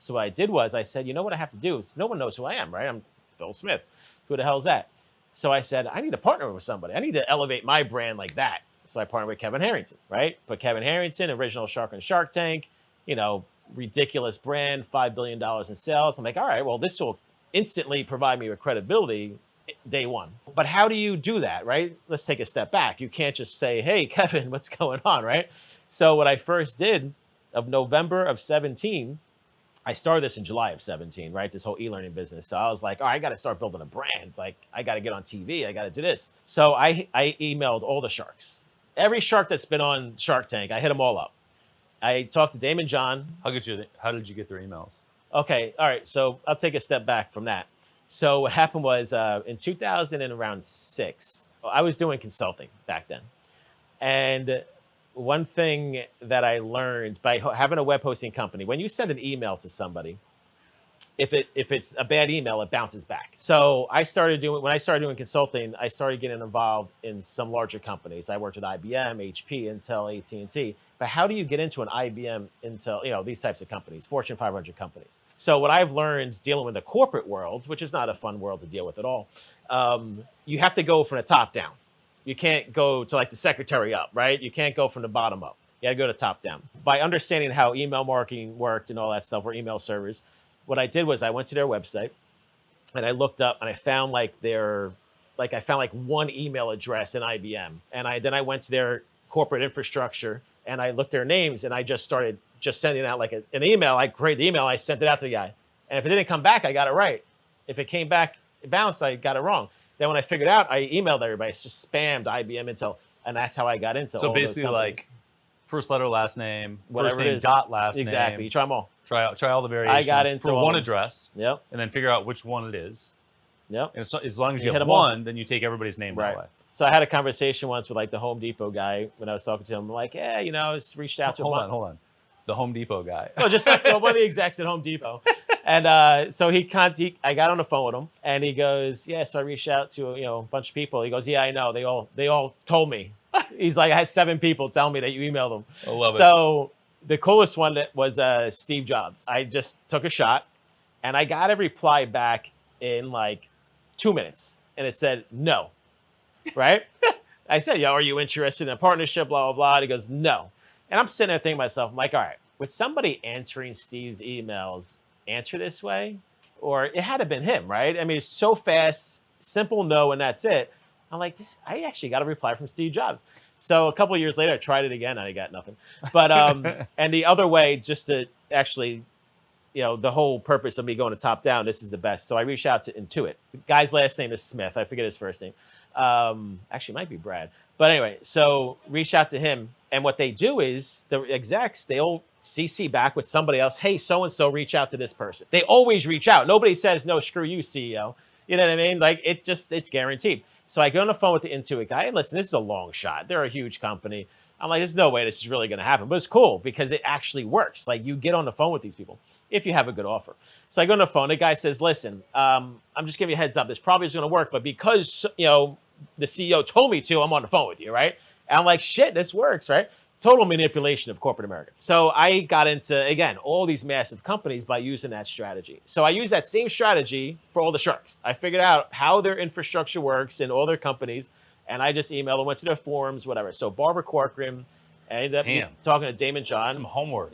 So what I did was I said, you know what I have to do? No one knows who I am, right? I'm Phil Smith. Who the hell is that? So I said, I need to partner with somebody. I need to elevate my brand like that. So I partnered with Kevin Harrington, right? But Kevin Harrington, original shark on Shark Tank, ridiculous brand, $5 billion in sales. I'm like, all right, well, this will instantly provide me with credibility day one. But how do you do that, right? Let's take a step back. You can't just say, hey, Kevin, what's going on, right? So what I first did of November of 17, I started this in July of 17, right? This whole e-learning business. So I was like, I got to start building a brand. Like, I got to get on TV. I got to do this. So I emailed all the sharks. Every shark that's been on Shark Tank, I hit them all up. I talked to Damon John. How did you get their emails? Okay, all right. So I'll take a step back from that. So what happened was in 2006, I was doing consulting back then. And one thing that I learned by having a web hosting company, when you send an email to somebody, if it's a bad email, it bounces back. So when I started doing consulting, I started getting involved in some larger companies. I worked with IBM, HP, Intel, AT&T. But how do you get into an IBM, Intel, these types of companies, Fortune 500 companies? So what I've learned dealing with the corporate world, which is not a fun world to deal with at all, you have to go from the top down. You can't go to like the secretary up, right? You can't go from the bottom up. You got to go to top down. By understanding how email marketing worked and all that stuff, or email servers, what I did was I went to their website and I looked up and I found one email address in IBM. And then I went to their corporate infrastructure and I looked their names and I just started sending out like an email. I created the email, I sent it out to the guy. And if it didn't come back, I got it right. If it came back, it bounced, I got it wrong. Then when I figured out, I emailed everybody, just spammed IBM Intel, and that's how I got into so all basically those like first letter, last name, whatever first name, dot last name. Exactly, you try them all. Try all the variations I got into for one address. Yep. And then figure out which one it is. Yep. And as long as you hit have them all. one, then you take everybody's name Right. that way. So I had a conversation once with like the Home Depot guy when I was talking to him. I'm like, I just reached out to Hold on. The Home Depot guy. Well, just like one of the execs at Home Depot. And so I got on the phone with him and he goes, yeah, so I reached out to, a bunch of people. He goes, yeah, I know. They all told me. He's like, I had 7 people tell me that you emailed them. I love it. So the coolest one was Steve Jobs. I just took a shot and I got a reply back in like 2 minutes. And it said, no, right? I said, are you interested in a partnership, blah, blah, blah. And he goes, no. And I'm sitting there thinking to myself, I'm like, all right, with somebody answering Steve's emails, answer this way? Or it had to have been him, right? I mean, it's so fast, simple no, and that's it. I'm like, I actually got a reply from Steve Jobs. So a couple of years later, I tried it again, and I got nothing. But, and the other way, just to actually, the whole purpose of me going to top down, this is the best. So I reached out to Intuit. The guy's last name is Smith. I forget his first name. Actually, it might be Brad. But anyway, so reach out to him. And what they do is the execs, they'll CC back with somebody else. Hey, so-and-so, reach out to this person. They always reach out. Nobody says, no, screw you, CEO. You know what I mean? Like, it's guaranteed. So I get on the phone with the Intuit guy. And listen, this is a long shot. They're a huge company. I'm like, there's no way this is really going to happen. But it's cool because it actually works. Like, you get on the phone with these people if you have a good offer. So I go on the phone. The guy says, listen, I'm just giving you a heads up. This probably is going to work. But because, the CEO told me to, I'm on the phone with you, right? And I'm like, shit, this works, right? Total manipulation of corporate America. So I got into, again, all these massive companies by using that strategy. So I use that same strategy for all the sharks. I figured out how their infrastructure works in all their companies, and I just emailed them, went to their forums, whatever. So Barbara Corcoran, I ended up talking to Damon John. Some homework.